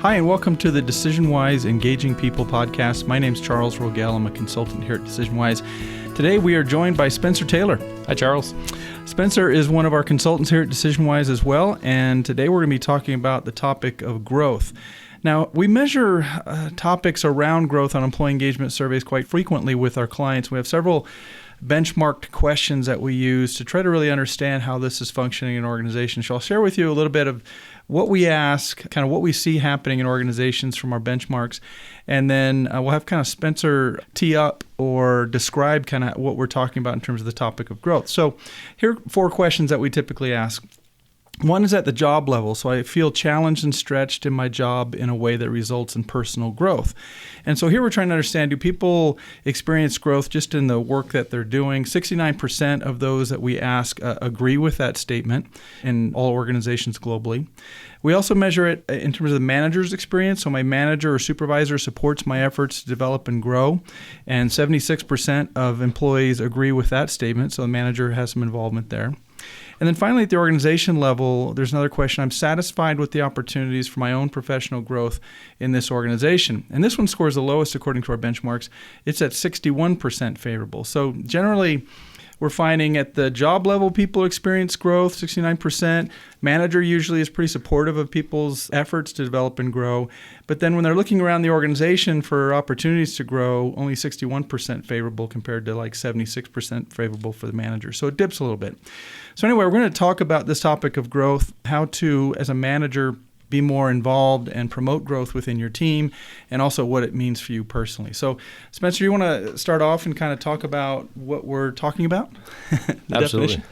Hi, and welcome to the DecisionWise Engaging People podcast. My name's Charles Rogel. I'm a consultant here at DecisionWise. Today, we are joined by Spencer Taylor. Hi, Charles. Spencer is one of our consultants here at DecisionWise as well, and today we're going to be talking about the topic of growth. Now, we measure topics around growth on employee engagement surveys quite frequently with our clients. We have several benchmarked questions that we use to try to really understand how this is functioning in organizations. So I'll share with you a little bit of what we ask, kind of what we see happening in organizations from our benchmarks, and then we'll have kind of Spencer tee up or describe kind of what we're talking about in terms of the topic of growth. So here are 4 questions that we typically ask. One is at the job level. So I feel challenged and stretched in my job in a way that results in personal growth. And so here we're trying to understand, do people experience growth just in the work that they're doing? 69% of those that we ask agree with that statement in all organizations globally. We also measure it in terms of the manager's experience. So my manager or supervisor supports my efforts to develop and grow. And 76% of employees agree with that statement. So the manager has some involvement there. And then finally, at the organization level, there's another question. I'm satisfied with the opportunities for my own professional growth in this organization. And this one scores the lowest according to our benchmarks. It's at 61% favorable. So generally, we're finding at the job level, people experience growth, 69%. Manager usually is pretty supportive of people's efforts to develop and grow. But then when they're looking around the organization for opportunities to grow, only 61% favorable compared to like 76% favorable for the manager. So it dips a little bit. So anyway, we're going to talk about this topic of growth, how to, as a manager, be more involved and promote growth within your team, and also what it means for you personally. So, Spencer, you want to start off and kind of talk about what we're talking about? Absolutely. Definition?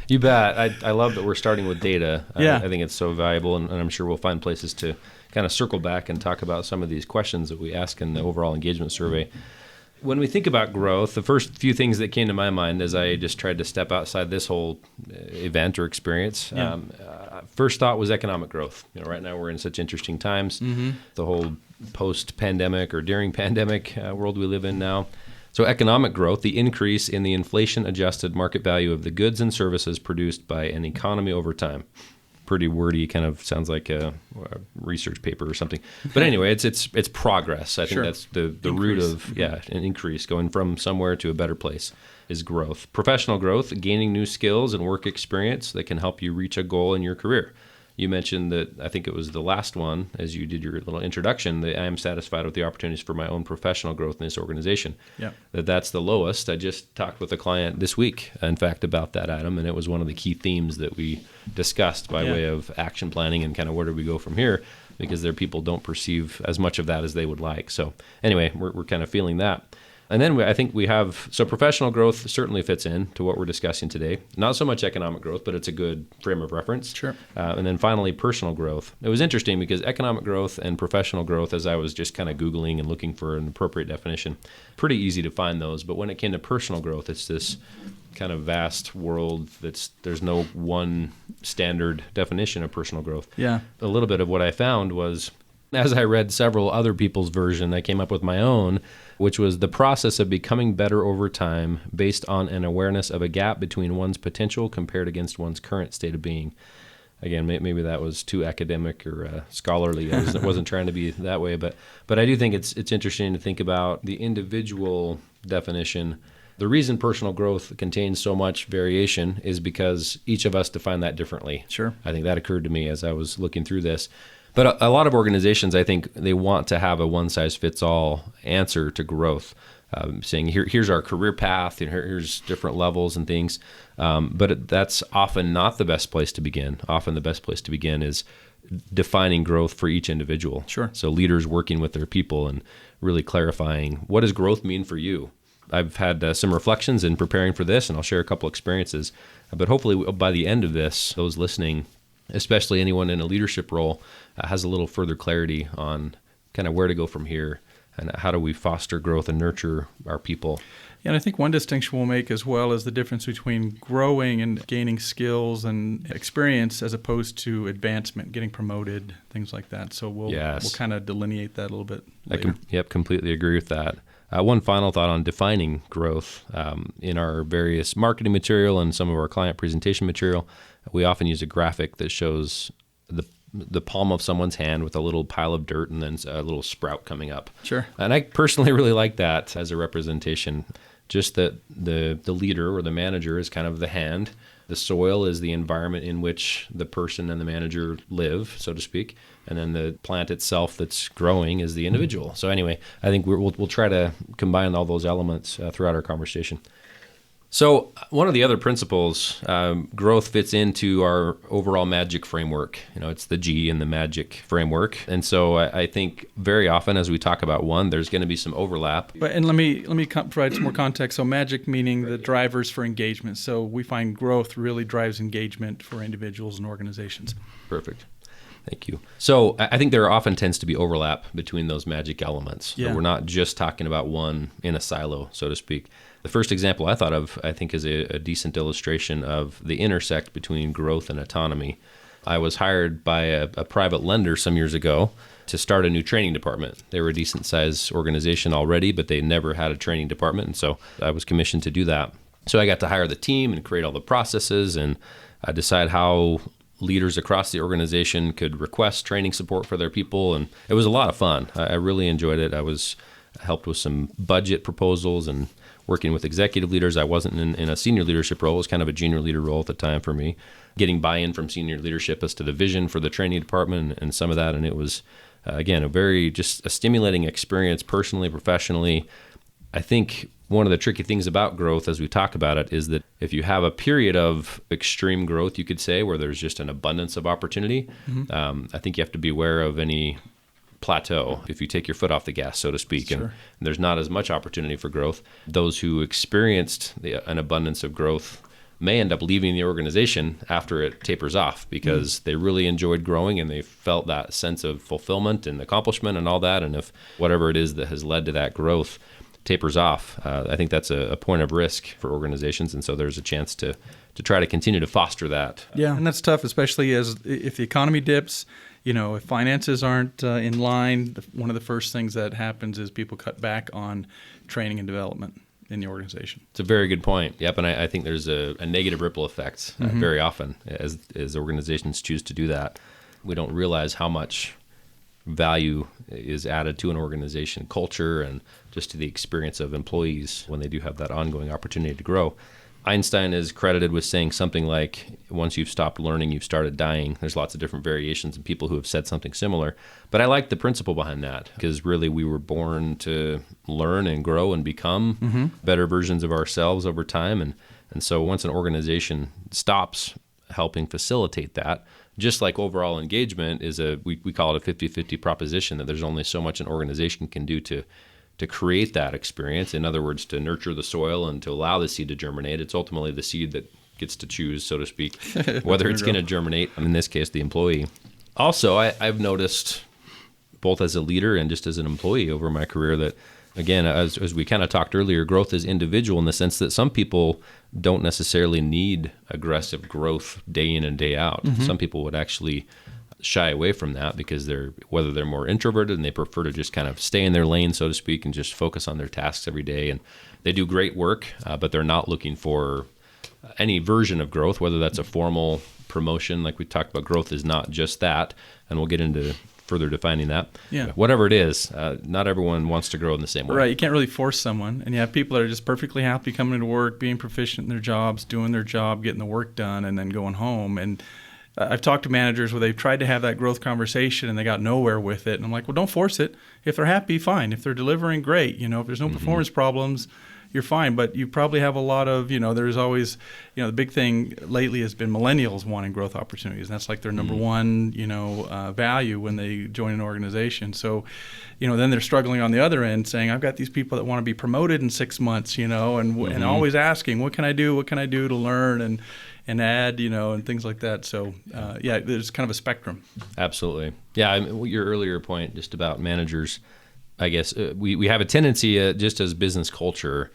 You bet. I love that we're starting with data. Yeah. I think it's so valuable, and I'm sure we'll find places to kind of circle back and talk about some of these questions that we ask in the overall engagement survey. When we think about growth, the first few things that came to my mind as I just tried to step outside this whole event or experience, first thought was economic growth. Right now we're in such interesting times, the whole post-pandemic or during pandemic world we live in now. So economic growth, the increase in the inflation-adjusted market value of the goods and services produced by an economy over time. Pretty wordy, kind of sounds like a research paper or something. But anyway, it's progress. I think that's the root of an increase, going from somewhere to a better place is growth. Professional growth, gaining new skills and work experience that can help you reach a goal in your career. You mentioned that, I think it was the last one, as you did your little introduction, that I am satisfied with the opportunities for my own professional growth in this organization. Yeah. That's the lowest. I just talked with a client this week, in fact, about that item, and it was one of the key themes that we discussed by way of action planning and kind of where do we go from here, because their people don't perceive as much of that as they would like. So anyway, we're kind of feeling that. And then I think we have, so professional growth certainly fits in to what we're discussing today. Not so much economic growth, but it's a good frame of reference. Sure. And then finally, personal growth. It was interesting because economic growth and professional growth, as I was just kind of Googling and looking for an appropriate definition, pretty easy to find those. But when it came to personal growth, it's this kind of vast world there's no one standard definition of personal growth. Yeah. A little bit of what I found was, as I read several other people's version, I came up with my own, which was the process of becoming better over time based on an awareness of a gap between one's potential compared against one's current state of being. Again, maybe that was too academic or scholarly. I wasn't trying to be that way, but I do think it's interesting to think about the individual definition. The reason personal growth contains so much variation is because each of us define that differently. Sure. I think that occurred to me as I was looking through this. But a lot of organizations, I think, they want to have a one-size-fits-all answer to growth, saying here's our career path, and here's different levels and things. But that's often not the best place to begin. Often the best place to begin is defining growth for each individual. Sure. So leaders working with their people and really clarifying, what does growth mean for you? I've had some reflections in preparing for this, and I'll share a couple experiences. But hopefully by the end of this, those listening, especially anyone in a leadership role, has a little further clarity on kind of where to go from here and how do we foster growth and nurture our people. Yeah, and I think one distinction we'll make as well is the difference between growing and gaining skills and experience as opposed to advancement, getting promoted, things like that. So we'll kind of delineate that a little bit later. Completely agree with that. One final thought on defining growth. In our various marketing material and some of our client presentation material, we often use a graphic that shows the the palm of someone's hand with a little pile of dirt and then a little sprout coming up. Sure. And I personally really like that as a representation. Just that the leader or the manager is kind of the hand. The soil is the environment in which the person and the manager live, so to speak. And then the plant itself that's growing is the individual. So anyway, I think we'll try to combine all those elements throughout our conversation. So one of the other principles, growth fits into our overall MAGIC framework. It's the G in the MAGIC framework. And so I think very often as we talk about one, there's going to be some overlap. And let me provide some more context. So MAGIC meaning the drivers for engagement. So we find growth really drives engagement for individuals and organizations. Perfect. Thank you. So I think there often tends to be overlap between those MAGIC elements. Yeah. So we're not just talking about one in a silo, so to speak. The first example I thought of, I think, is a decent illustration of the intersect between growth and autonomy. I was hired by a private lender some years ago to start a new training department. They were a decent-sized organization already, but they never had a training department, and so I was commissioned to do that. So I got to hire the team and create all the processes and decide how leaders across the organization could request training support for their people, and it was a lot of fun. I really enjoyed it. I helped with some budget proposals and working with executive leaders. I wasn't in a senior leadership role. It was kind of a junior leader role at the time for me, getting buy-in from senior leadership as to the vision for the training department and some of that. And it was, again, just a stimulating experience personally, professionally. I think one of the tricky things about growth as we talk about it is that if you have a period of extreme growth, you could say, where there's just an abundance of opportunity, I think you have to be aware of any plateau if you take your foot off the gas, so to speak. Sure. And there's not as much opportunity for growth. Those who experienced an abundance of growth may end up leaving the organization after it tapers off because they really enjoyed growing and they felt that sense of fulfillment and accomplishment and all that. And if whatever it is that has led to that growth tapers off, I think that's a point of risk for organizations. And so there's a chance to try to continue to foster that. Yeah, and that's tough, especially if the economy dips. If finances aren't in line, one of the first things that happens is people cut back on training and development in the organization. It's a very good point. Yep, and I think there's a negative ripple effect very often as organizations choose to do that. We don't realize how much value is added to an organization culture and just to the experience of employees when they do have that ongoing opportunity to grow. Einstein is credited with saying something like, once you've stopped learning, you've started dying. There's lots of different variations and people who have said something similar. But I like the principle behind that because really we were born to learn and grow and become better versions of ourselves over time. And so once an organization stops helping facilitate that, just like overall engagement is we call it a 50-50 proposition, that there's only so much an organization can do to create that experience. In other words, to nurture the soil and to allow the seed to germinate. It's ultimately the seed that gets to choose, so to speak, whether it's going to germinate, in this case, the employee. Also, I've noticed, both as a leader and just as an employee over my career, that, again, as we kind of talked earlier, growth is individual in the sense that some people don't necessarily need aggressive growth day in and day out. Some people would actually shy away from that because whether they're more introverted and they prefer to just kind of stay in their lane, so to speak, and just focus on their tasks every day. And they do great work, but they're not looking for any version of growth, whether that's a formal promotion. Like we talked about, growth is not just that, and we'll get into further defining that. Yeah. Whatever it is, not everyone wants to grow in the same way. Right. You can't really force someone. And you have people that are just perfectly happy coming to work, being proficient in their jobs, doing their job, getting the work done, and then going home. And I've talked to managers where they've tried to have that growth conversation and they got nowhere with it. And I'm like, well, don't force it. If they're happy, fine. If they're delivering, great. If there's no performance problems, you're fine. But you probably have a lot of, there's always, the big thing lately has been millennials wanting growth opportunities. And that's like their number one, value when they join an organization. So, then they're struggling on the other end saying, I've got these people that want to be promoted in 6 months, and always asking, what can I do? What can I do to learn and add, and things like that. So, there's kind of a spectrum. Absolutely. Yeah, your earlier point just about managers, I guess we have a tendency just as business culture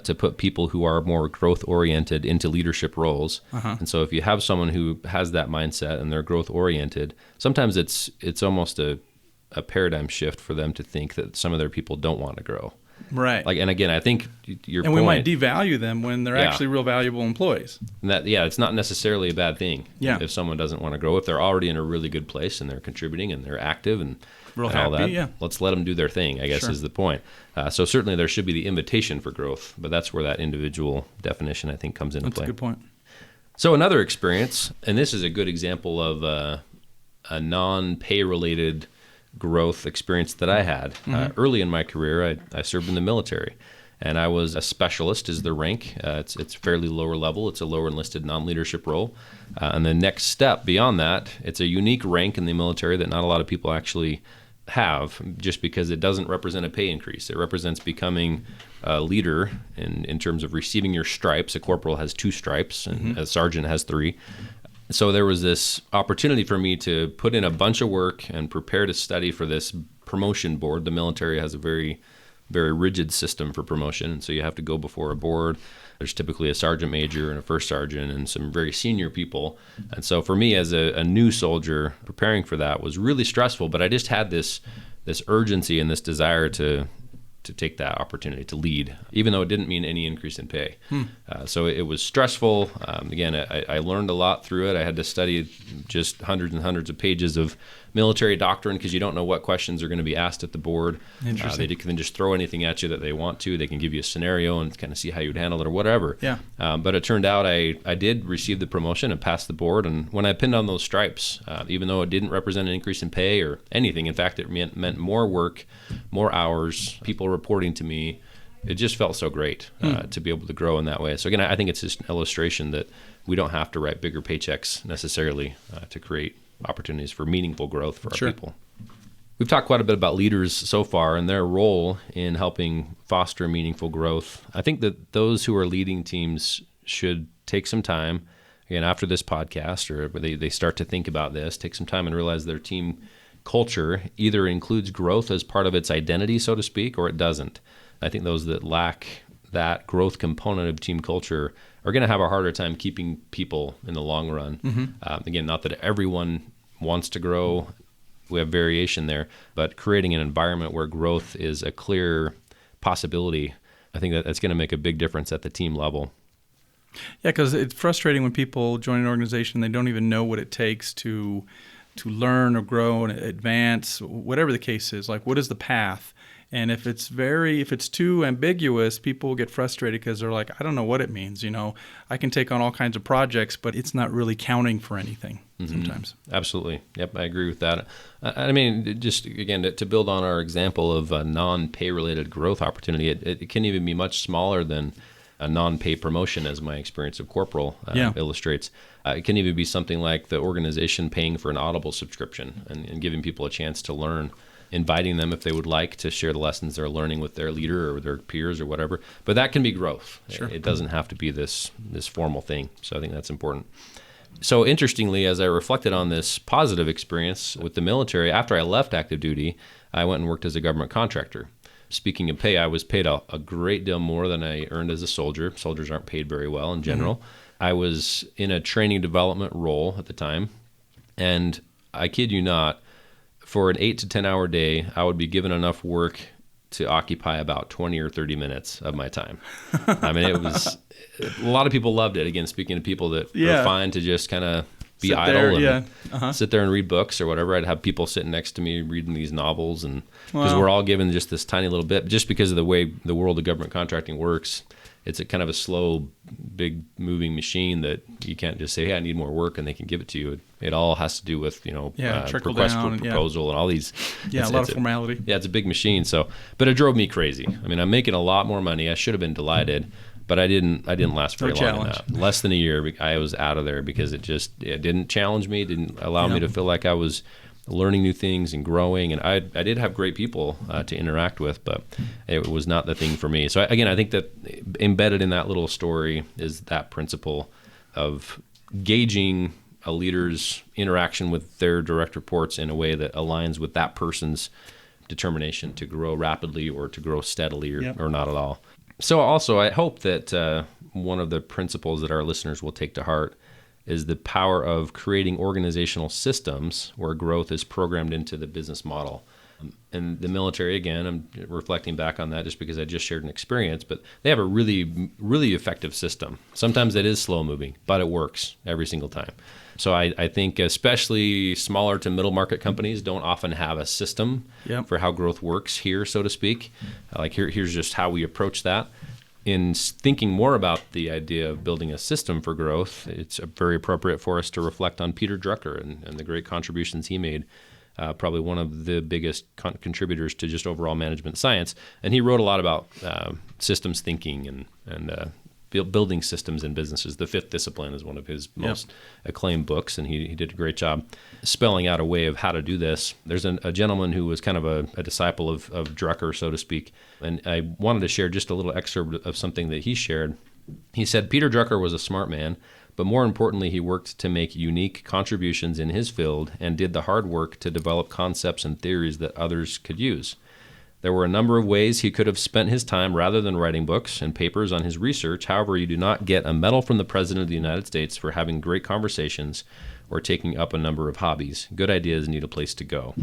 to put people who are more growth-oriented into leadership roles. And so if you have someone who has that mindset and they're growth-oriented, sometimes it's almost a paradigm shift for them to think that some of their people don't want to grow. Right. And again, I think your and point, we might devalue them when they're actually real valuable employees. And it's not necessarily a bad thing. Yeah. If someone doesn't want to grow, if they're already in a really good place and they're contributing and they're active and Real all happy, that, let's let them do their thing, I guess is the point. So certainly there should be the invitation for growth, but that's where that individual definition, I think, comes into play. That's a good point. So another experience, and this is a good example of a non-pay related growth experience that I had. Early in my career, I served in the military, and I was a specialist is the rank. It's fairly lower level. It's a lower enlisted non-leadership role. And the next step beyond that, it's a unique rank in the military that not a lot of people actually have, just because it doesn't represent a pay increase. It represents becoming a leader in terms of receiving your stripes. A corporal has 2 stripes, and a sergeant has 3. So there was this opportunity for me to put in a bunch of work and prepare to study for this promotion board. The military has a very, very rigid system for promotion, and so you have to go before a board. There's typically a sergeant major and a first sergeant and some very senior people. And so for me as a new soldier, preparing for that was really stressful, but I just had this urgency and this desire to take that opportunity to lead, even though it didn't mean any increase in pay. So it was stressful. Again, I learned a lot through it. I had to study just hundreds and hundreds of pages of military doctrine because you don't know what questions are going to be asked at the board. They can just throw anything at you that they want to. They can give you a scenario and kind of see how you'd handle it or whatever. Yeah. But it turned out I did receive the promotion and passed the board. And when I pinned on those stripes, even though it didn't represent an increase in pay or anything, in fact, it meant more work, more hours, people reporting to me. It just felt so great to be able to grow in that way. So again, I think it's just an illustration that we don't have to write bigger paychecks necessarily to create opportunities for meaningful growth for our people. We've talked quite a bit about leaders so far and their role in helping foster meaningful growth. I think that those who are leading teams should take some time, again, after this podcast, or they start to think about this, take some time and realize their team culture either includes growth as part of its identity, so to speak, or it doesn't. I think those that lack that growth component of team culture are going to have a harder time keeping people in the long run. Again, not that everyone wants to grow. We have variation there, but creating an environment where growth is a clear possibility, I think that's going to make a big difference at the team level. Yeah, because it's frustrating when people join an organization, they don't even know what it takes to learn or grow and advance, whatever the case is. Like, what is the path? And if it's too ambiguous, people get frustrated because they're like, I don't know what it means. I can take on all kinds of projects, but it's not really counting for anything sometimes. Absolutely. Yep, I agree with that. I mean, just again, to build on our example of a non-pay related growth opportunity, it can even be much smaller than a non-pay promotion, as my experience of corporal illustrates. It can even be something like the organization paying for an Audible subscription and giving people a chance to learn, inviting them if they would like to share the lessons they're learning with their leader or their peers or whatever. But that can be growth. Sure. It doesn't have to be this formal thing. So I think that's important. So interestingly, as I reflected on this positive experience with the military, after I left active duty, I went and worked as a government contractor. Speaking of pay, I was paid a great deal more than I earned as a soldier. Soldiers aren't paid very well in general. I was in a training development role at the time, and I kid you not, for an 8 to 10 hour day, I would be given enough work to occupy about 20 or 30 minutes of my time. I mean, it was, a lot of people loved it. Again, speaking to people that are fine to just kind of be sit idle there, and sit there and read books or whatever. I'd have people sitting next to me reading these novels, and because we're all given just this tiny little bit, just because of the way the world of government contracting works. It's a kind of a slow, big moving machine that you can't just say, hey, I need more work, and they can give it to you. It all has to do with, request for proposal and all these. Yeah, a lot of formality. It's a big machine. So, but it drove me crazy. I mean, I'm making a lot more money. I should have been delighted, but I didn't last very long in that. Less than a year, I was out of there because it didn't challenge me. It didn't allow me to feel like I was learning new things and growing. And I did have great people to interact with, but it was not the thing for me. So again, I think that embedded in that little story is that principle of gauging a leader's interaction with their direct reports in a way that aligns with that person's determination to grow rapidly or to grow steadily or not at all. So also, I hope that one of the principles that our listeners will take to heart is the power of creating organizational systems where growth is programmed into the business model. In the military, again, I'm reflecting back on that just because I just shared an experience, but they have a really, really effective system. Sometimes it is slow moving, but it works every single time. So I think especially smaller to middle market companies don't often have a system for how growth works here, so to speak. Like here's just how we approach that. In thinking more about the idea of building a system for growth, it's very appropriate for us to reflect on Peter Drucker and the great contributions he made. Probably one of the biggest contributors to just overall management science. And he wrote a lot about systems thinking and building systems in businesses. The Fifth Discipline is one of his most acclaimed books, and he did a great job spelling out a way of how to do this. There's a gentleman who was kind of a disciple of Drucker, so to speak, and I wanted to share just a little excerpt of something that he shared. He said, Peter Drucker was a smart man, but more importantly, he worked to make unique contributions in his field and did the hard work to develop concepts and theories that others could use. There were a number of ways he could have spent his time rather than writing books and papers on his research. However, you do not get a medal from the President of the United States for having great conversations or taking up a number of hobbies. Good ideas need a place to go.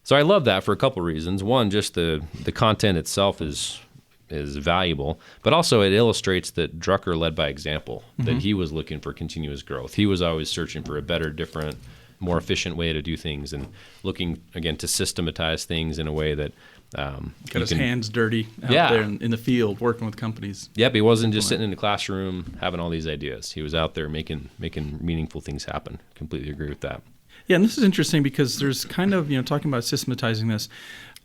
So I love that for a couple reasons. One, just the content itself is valuable, but also it illustrates that Drucker led by example, that he was looking for continuous growth. He was always searching for a better, different, more efficient way to do things and looking, again, to systematize things in a way that got his hands dirty out there in the field working with companies. Yep, he wasn't just sitting in the classroom having all these ideas. He was out there making meaningful things happen. Completely agree with that. Yeah, and this is interesting because there's kind of, talking about systematizing this,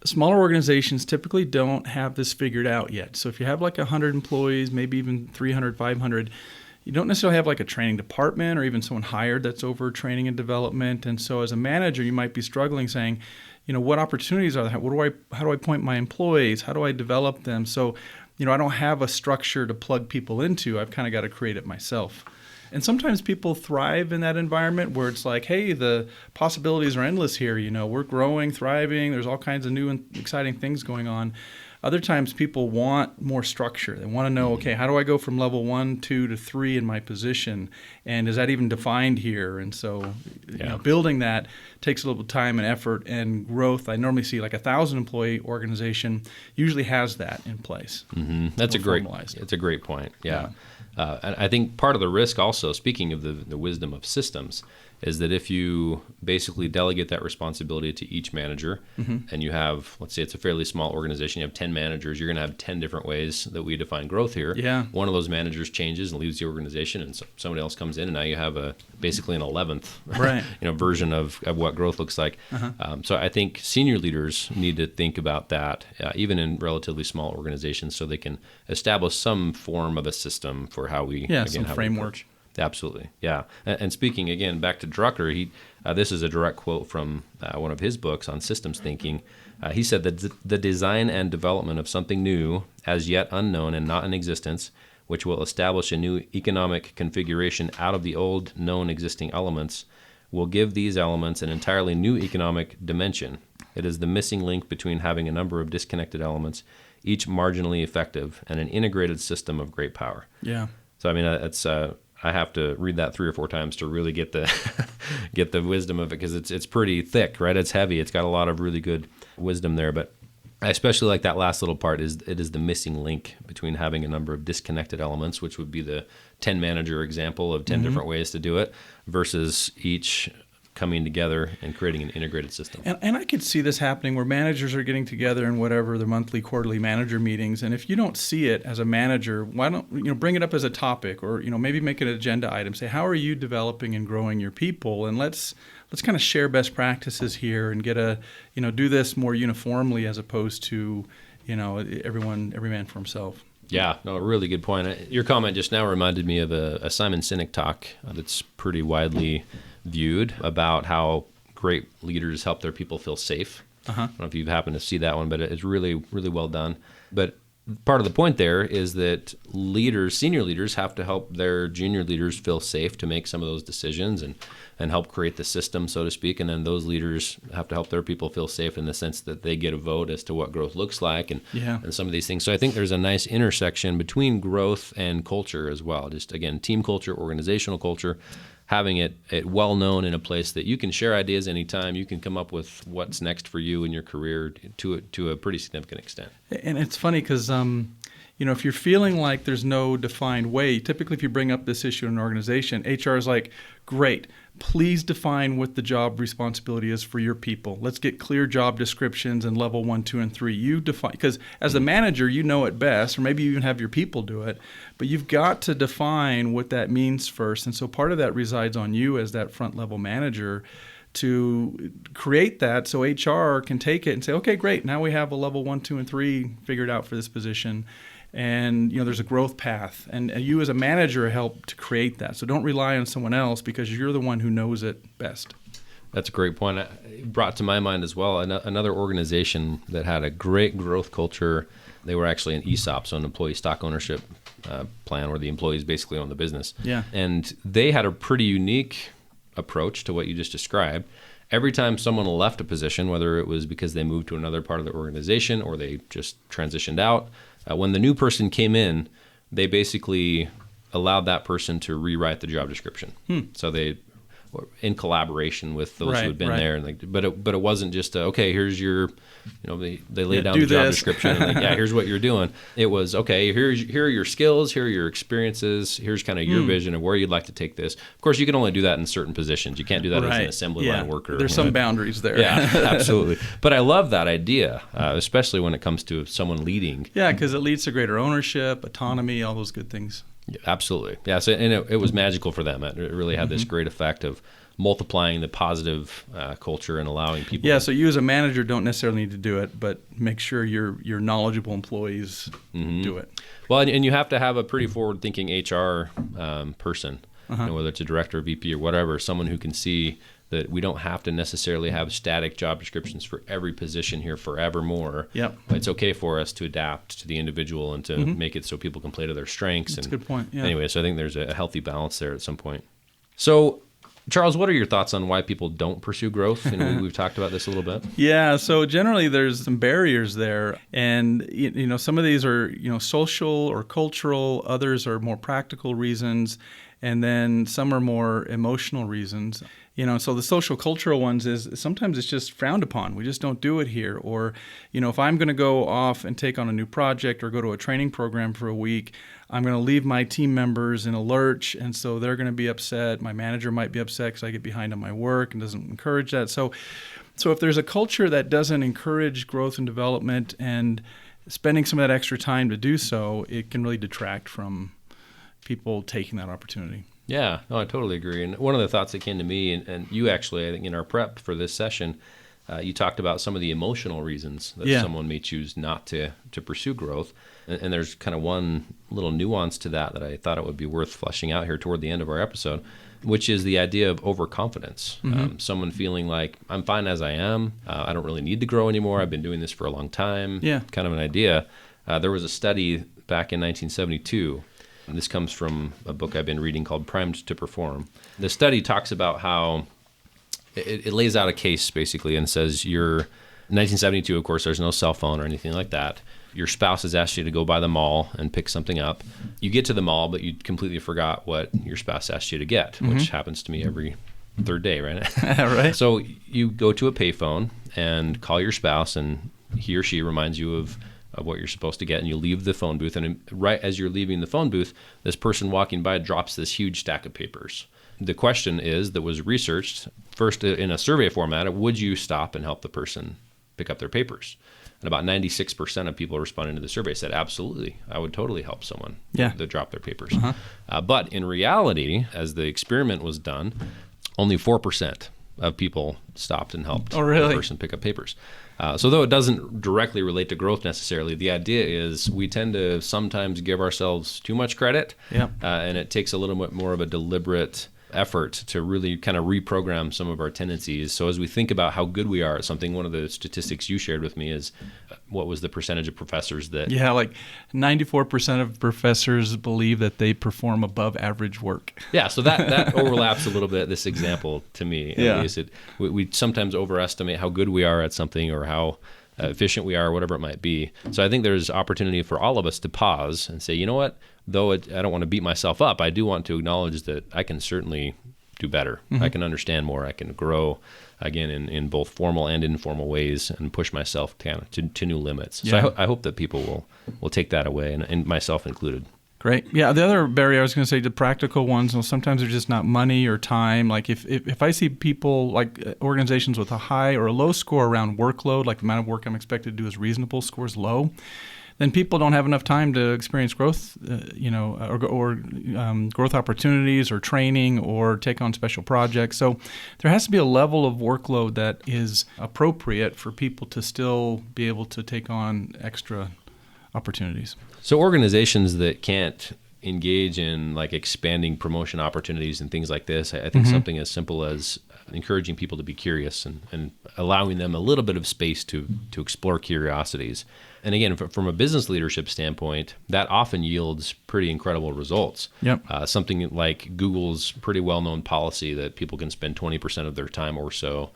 smaller organizations typically don't have this figured out yet. So if you have like 100 employees, maybe even 300, 500, you don't necessarily have like a training department or even someone hired that's over training and development. And so as a manager, you might be struggling saying, what opportunities are there? How do I point my employees? How do I develop them? So, I don't have a structure to plug people into. I've kind of got to create it myself. And sometimes people thrive in that environment where it's like, hey, the possibilities are endless here. We're growing, thriving. There's all kinds of new and exciting things going on. Other times people want more structure. They want to know, okay, how do I go from level 1, 2 to 3 in my position? And is that even defined here? And so building that takes a little time and effort and growth. I normally see like 1,000 employee organization usually has that in place. Mm-hmm. It's a great point. Yeah. And I think part of the risk also, speaking of the wisdom of systems, is that if you basically delegate that responsibility to each manager and you have, let's say it's a fairly small organization, you have 10 managers, you're going to have 10 different ways that we define growth here. Yeah. One of those managers changes and leaves the organization and somebody else comes in and now you have basically an 11th version of what growth looks like. So I think senior leaders need to think about that, even in relatively small organizations, so they can establish some form of a system for how we, some framework. Absolutely, yeah. And speaking again back to Drucker, this is a direct quote from one of his books on systems thinking. He said that the design and development of something new, as yet unknown and not in existence, which will establish a new economic configuration out of the old known existing elements, will give these elements an entirely new economic dimension. It is the missing link between having a number of disconnected elements, each marginally effective, and an integrated system of great power. Yeah. So I mean, it's I have to read that 3 or 4 times to really get the get the wisdom of it, because it's pretty thick, right? It's heavy. It's got a lot of really good wisdom there. But I especially like that last little part. It is the missing link between having a number of disconnected elements, which would be the 10 manager example of 10 different ways to do it, versus each coming together and creating an integrated system. And I could see this happening where managers are getting together in whatever their monthly, quarterly manager meetings. And if you don't see it as a manager, why don't bring it up as a topic, or maybe make an agenda item. Say, how are you developing and growing your people? And let's kind of share best practices here and get do this more uniformly as opposed to every man for himself. Yeah, no, a really good point. Your comment just now reminded me of a Simon Sinek talk that's pretty widely viewed about how great leaders help their people feel safe. I don't know if you've happened to see that one, but it's really, really well done. But part of the point there is that senior leaders have to help their junior leaders feel safe to make some of those decisions and help create the system, so to speak. And then those leaders have to help their people feel safe in the sense that they get a vote as to what growth looks like and some of these things. So I think there's a nice intersection between growth and culture as well. Just, again, team culture, organizational culture. having it well known in a place that you can share ideas anytime. You can come up with what's next for you in your career to a pretty significant extent. And it's funny because, if you're feeling like there's no defined way, typically if you bring up this issue in an organization, HR is like, great, please define what the job responsibility is for your people. Let's get clear job descriptions in level 1, 2, and 3. You define, because as the manager, you know it best, or maybe you even have your people do it, but you've got to define what that means first. And so part of that resides on you as that front level manager to create that so HR can take it and say, okay, great, now we have a level 1, 2, and 3 figured out for this position. And there's a growth path, and you as a manager help to create that. So don't rely on someone else because you're the one who knows it best. That's a great point. It brought to my mind as well another organization that had a great growth culture. They were actually an ESOP, so an employee stock ownership plan, where the employees basically own the business. Yeah. And they had a pretty unique approach to what you just described. Every time someone left a position, whether it was because they moved to another part of the organization or they just transitioned out, when the new person came in, they basically allowed that person to rewrite the job description. So they, in collaboration with those who had been there, and but it wasn't just okay. Here's your, they laid down the job description, and here's what you're doing. It was okay. Here are your skills. Here are your experiences. Here's kind of your vision of where you'd like to take this. Of course, you can only do that in certain positions. You can't do that as an assembly line worker. There's some boundaries there. Yeah, absolutely. But I love that idea, especially when it comes to someone leading. Yeah, because it leads to greater ownership, autonomy, all those good things. Yeah, absolutely. Yeah. So, and it was magical for them. It really had this great effect of multiplying the positive culture and allowing people. Yeah. So you as a manager don't necessarily need to do it, but make sure your knowledgeable employees do it. Well, and you have to have a pretty forward-thinking HR person, whether it's a director, VP, or whatever, someone who can see that we don't have to necessarily have static job descriptions for every position here forevermore. Yep. It's okay for us to adapt to the individual and to make it so people can play to their strengths. That's a good point. Yeah. Anyway, so I think there's a healthy balance there at some point. So, Charles, what are your thoughts on why people don't pursue growth? And we've talked about this a little bit. Yeah, so generally there's some barriers there, and some of these are social or cultural, others are more practical reasons, and then some are more emotional reasons. So the social cultural ones is sometimes it's just frowned upon. We just don't do it here. Or, if I'm going to go off and take on a new project or go to a training program for a week, I'm going to leave my team members in a lurch, and so they're going to be upset. My manager might be upset because I get behind on my work and doesn't encourage that. So if there's a culture that doesn't encourage growth and development and spending some of that extra time to do so, it can really detract from people taking that opportunity. Yeah, no, I totally agree. And one of the thoughts that came to me, and you actually, I think in our prep for this session, you talked about some of the emotional reasons that someone may choose not to pursue growth. And there's kind of one little nuance to that I thought it would be worth fleshing out here toward the end of our episode, which is the idea of overconfidence. Someone feeling like, I'm fine as I am. I don't really need to grow anymore. I've been doing this for a long time. Yeah. Kind of an idea. There was a study back in 1972. And this comes from a book I've been reading called Primed to Perform. The study talks about how it lays out a case basically and says in 1972, of course, there's no cell phone or anything like that. Your spouse has asked you to go by the mall and pick something up. You get to the mall, but you completely forgot what your spouse asked you to get, which happens to me every third day, right? Right. So you go to a payphone and call your spouse, and he or she reminds you of what you're supposed to get, and you leave the phone booth, and right as you're leaving the phone booth, this person walking by drops this huge stack of papers. The question that was researched first in a survey format, would you stop and help the person pick up their papers? And about 96% of people responding to the survey said, absolutely, I would totally help someone to drop their papers. But in reality, as the experiment was done, only 4% of people stopped and helped the person pick up papers. So though it doesn't directly relate to growth necessarily, the idea is we tend to sometimes give ourselves too much credit, and it takes a little bit more of a deliberate effort to really kind of reprogram some of our tendencies. So as we think about how good we are at something, one of the statistics you shared with me is what was the percentage of professors that... Yeah, like 94% of professors believe that they perform above average work. Yeah, so that overlaps a little bit, this example to me. At least we sometimes overestimate how good we are at something or how efficient we are, whatever it might be. So I think there's opportunity for all of us to pause and say, you know what, though I don't want to beat myself up, I do want to acknowledge that I can certainly do better. I can understand more. I can grow, again, in both formal and informal ways and push myself to new limits. Yeah. So I hope that people will take that away, and myself included. Great. Yeah, the other barrier I was going to say, the practical ones, sometimes they're just not money or time. Like if I see people, like organizations with a high or a low score around workload, like the amount of work I'm expected to do is reasonable, scores low, then people don't have enough time to experience growth, or growth opportunities or training or take on special projects. So there has to be a level of workload that is appropriate for people to still be able to take on extra opportunities. So organizations that can't engage in like expanding promotion opportunities and things like this, I think something as simple as encouraging people to be curious and allowing them a little bit of space to explore curiosities. And again, from a business leadership standpoint, that often yields pretty incredible results. Yep. Something like Google's pretty well-known policy that people can spend 20% of their time or so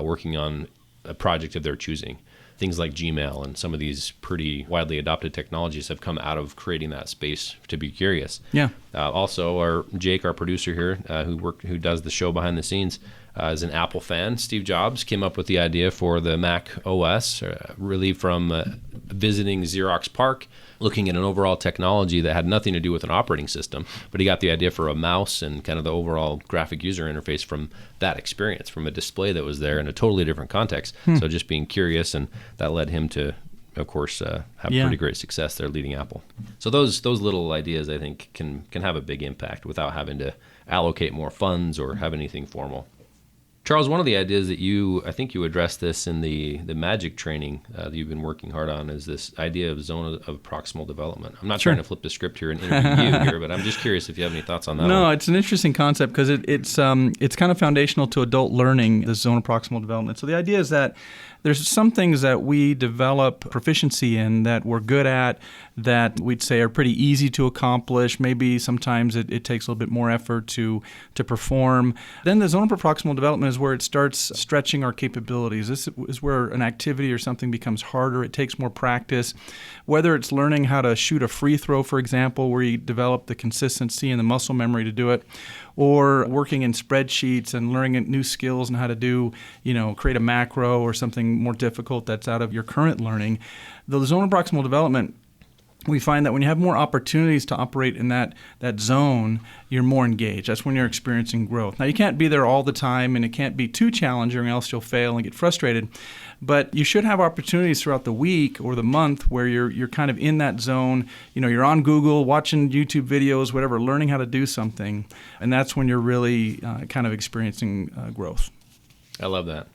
working on a project of their choosing. Things like Gmail and some of these pretty widely adopted technologies have come out of creating that space to be curious. Yeah. Also, Jake, our producer here, who does the show behind the scenes, is an Apple fan. Steve Jobs came up with the idea for the Mac OS, really from visiting Xerox PARC, looking at an overall technology that had nothing to do with an operating system, but he got the idea for a mouse and kind of the overall graphic user interface from that experience, from a display that was there in a totally different context. So just being curious, and that led him to, of course, have pretty great success there leading Apple. So those little ideas, I think, can have a big impact without having to allocate more funds or have anything formal. Charles, one of the ideas that I think you addressed this in the magic training that you've been working hard on, is this idea of zone of proximal development. I'm not trying to flip the script here and interview you here, but I'm just curious if you have any thoughts on that. No, it's an interesting concept because it's kind of foundational to adult learning, this zone of proximal development. So the idea is that there's some things that we develop proficiency in that we're good at, that we'd say are pretty easy to accomplish. Maybe sometimes it takes a little bit more effort to perform. Then the zone of proximal development is where it starts stretching our capabilities. This is where an activity or something becomes harder. It takes more practice. Whether it's learning how to shoot a free throw, for example, where you develop the consistency and the muscle memory to do it, or working in spreadsheets and learning new skills and how to do, create a macro or something more difficult that's out of your current learning. The zone of proximal development, we find that when you have more opportunities to operate in that zone, you're more engaged. That's when you're experiencing growth. Now, you can't be there all the time, and it can't be too challenging or else you'll fail and get frustrated. But you should have opportunities throughout the week or the month where you're kind of in that zone. You're on Google, watching YouTube videos, whatever, learning how to do something. And that's when you're really kind of experiencing growth. I love that.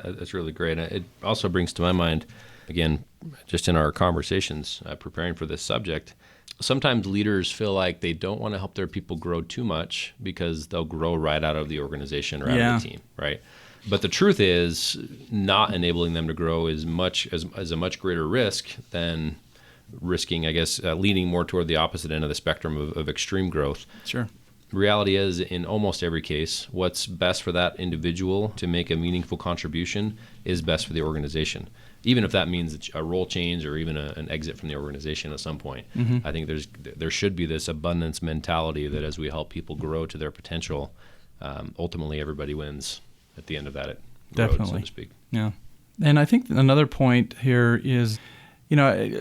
That's really great. It also brings to my mind, again, just in our conversations preparing for this subject, sometimes leaders feel like they don't want to help their people grow too much because they'll grow right out of the organization or out of the team, right? But the truth is, not enabling them to grow is a much greater risk than risking, I guess, leaning more toward the opposite end of the spectrum of extreme growth. Sure. The reality is, in almost every case, what's best for that individual to make a meaningful contribution is best for the organization, even if that means a role change or even an exit from the organization at some point. I think there should be this abundance mentality that as we help people grow to their potential, ultimately everybody wins at the end of that road, so to speak. Yeah. And I think another point here is,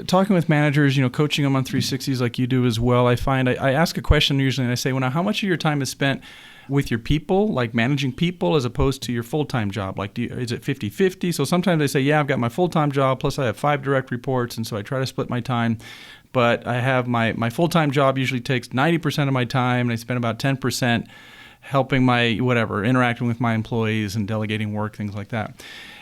talking with managers, coaching them on 360s like you do as well, I find I ask a question usually and I say, how much of your time is spent with your people, like managing people, as opposed to your full-time job? Like, is it 50-50? So sometimes they say, yeah, I've got my full-time job, plus I have 5 direct reports, and so I try to split my time. But I have my full-time job usually takes 90% of my time, and I spend about 10% helping interacting with my employees and delegating work, things like that.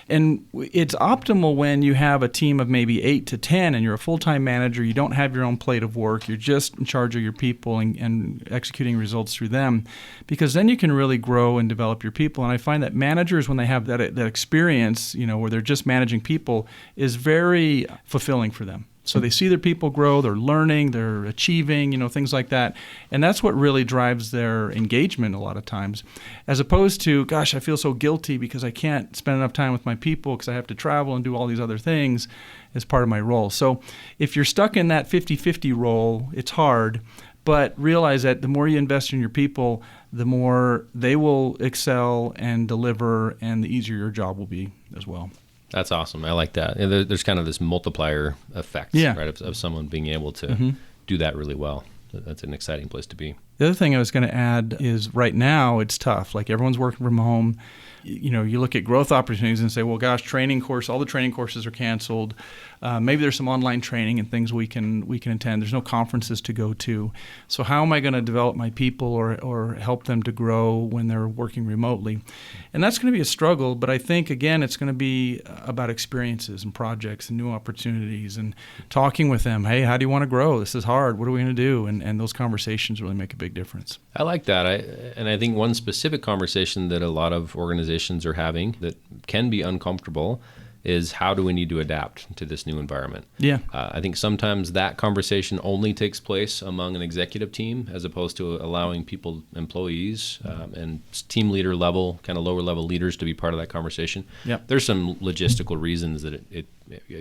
And it's optimal when you have a team of maybe 8 to 10 and you're a full-time manager, you don't have your own plate of work, you're just in charge of your people and executing results through them, because then you can really grow and develop your people. And I find that managers, when they have that experience, where they're just managing people, is very fulfilling for them. So they see their people grow, they're learning, they're achieving, things like that. And that's what really drives their engagement a lot of times, as opposed to, gosh, I feel so guilty because I can't spend enough time with my people because I have to travel and do all these other things as part of my role. So if you're stuck in that 50-50 role, it's hard. But realize that the more you invest in your people, the more they will excel and deliver, and the easier your job will be as well. That's awesome. I like that. And there's kind of this multiplier effect, right, of someone being able to do that really well. That's an exciting place to be. The other thing I was going to add is right now it's tough. Like everyone's working from home. You know, you look at growth opportunities and say, well, gosh, all the training courses are canceled. Maybe there's some online training and things we can attend. There's no conferences to go to. So how am I going to develop my people or help them to grow when they're working remotely? And that's going to be a struggle. But I think, again, it's going to be about experiences and projects and new opportunities and talking with them. Hey, how do you want to grow? This is hard. What are we going to do? And those conversations really make a big difference. I like that. I think one specific conversation that a lot of organizations are having that can be uncomfortable is how do we need to adapt to this new environment? Yeah. I think sometimes that conversation only takes place among an executive team as opposed to allowing people, employees, and team leader level, kind of lower level leaders to be part of that conversation. Yep. There's some logistical reasons that it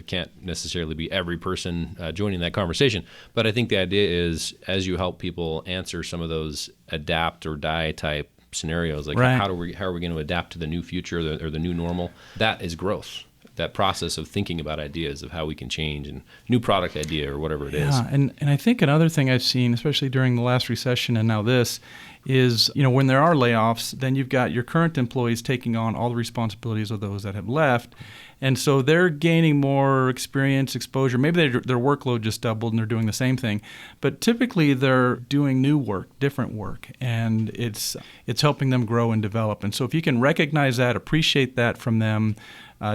can't necessarily be every person joining that conversation. But I think the idea is as you help people answer some of those adapt or die type scenarios, like how are we going to adapt to the new future or the new normal, that is growth. That process of thinking about ideas of how we can change and new product idea or whatever it is. Yeah, and I think another thing I've seen, especially during the last recession and now this, is when there are layoffs, then you've got your current employees taking on all the responsibilities of those that have left. And so they're gaining more experience, exposure. Maybe their workload just doubled and they're doing the same thing. But typically they're doing new work, different work, and it's helping them grow and develop. And so if you can recognize that, appreciate that from them,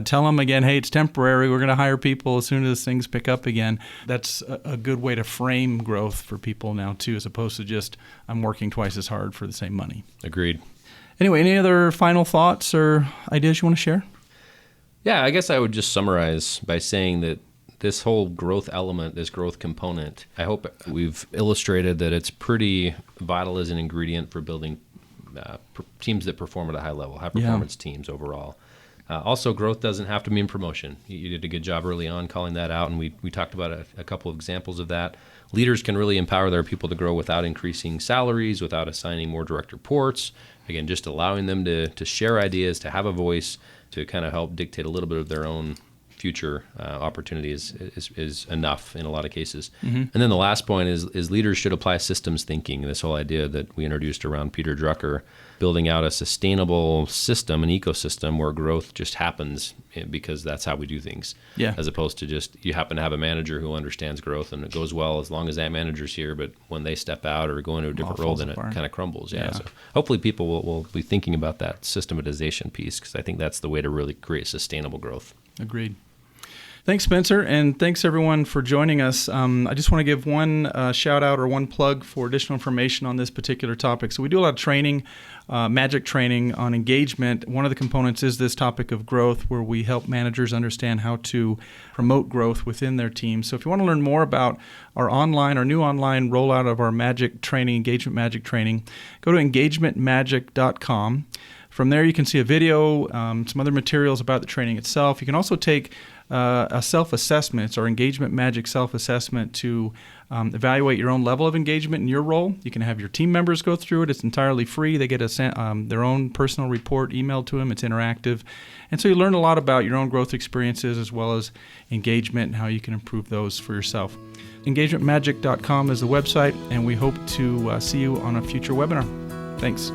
tell them again, hey, it's temporary. We're going to hire people as soon as things pick up again. That's a good way to frame growth for people now, too, as opposed to just, I'm working twice as hard for the same money. Agreed. Anyway, any other final thoughts or ideas you want to share? Yeah, I guess I would just summarize by saying that this whole growth element, this growth component, I hope we've illustrated that it's pretty vital as an ingredient for building teams that perform at a high level, high performance teams overall. Also, growth doesn't have to mean promotion. You did a good job early on calling that out, and we talked about a couple of examples of that. Leaders can really empower their people to grow without increasing salaries, without assigning more direct reports. Again, just allowing them to share ideas, to have a voice, to kind of help dictate a little bit of their own future opportunities is enough in a lot of cases. Mm-hmm. And then the last point is leaders should apply systems thinking, this whole idea that we introduced around Peter Drucker, building out a sustainable system, an ecosystem where growth just happens because that's how we do things, as opposed to just you happen to have a manager who understands growth and it goes well as long as that manager's here, but when they step out or go into a different role, then it kind of crumbles. So hopefully people will be thinking about that systematization piece, because I think that's the way to really create sustainable growth. Agreed. Thanks, Spencer, and thanks everyone for joining us. I just want to give one shout out or one plug for additional information on this particular topic. So we do a lot of training, magic training on engagement. One of the components is this topic of growth, where we help managers understand how to promote growth within their team. So if you want to learn more about our new online rollout of our magic training, engagement magic training, go to engagementmagic.com. From there, you can see a video, some other materials about the training itself. You can also take a self-assessment. It's our Engagement Magic self-assessment to evaluate your own level of engagement in your role. You can have your team members go through it. It's entirely free. They get their own personal report emailed to them. It's interactive. And so you learn a lot about your own growth experiences as well as engagement and how you can improve those for yourself. EngagementMagic.com is the website, and we hope to see you on a future webinar. Thanks.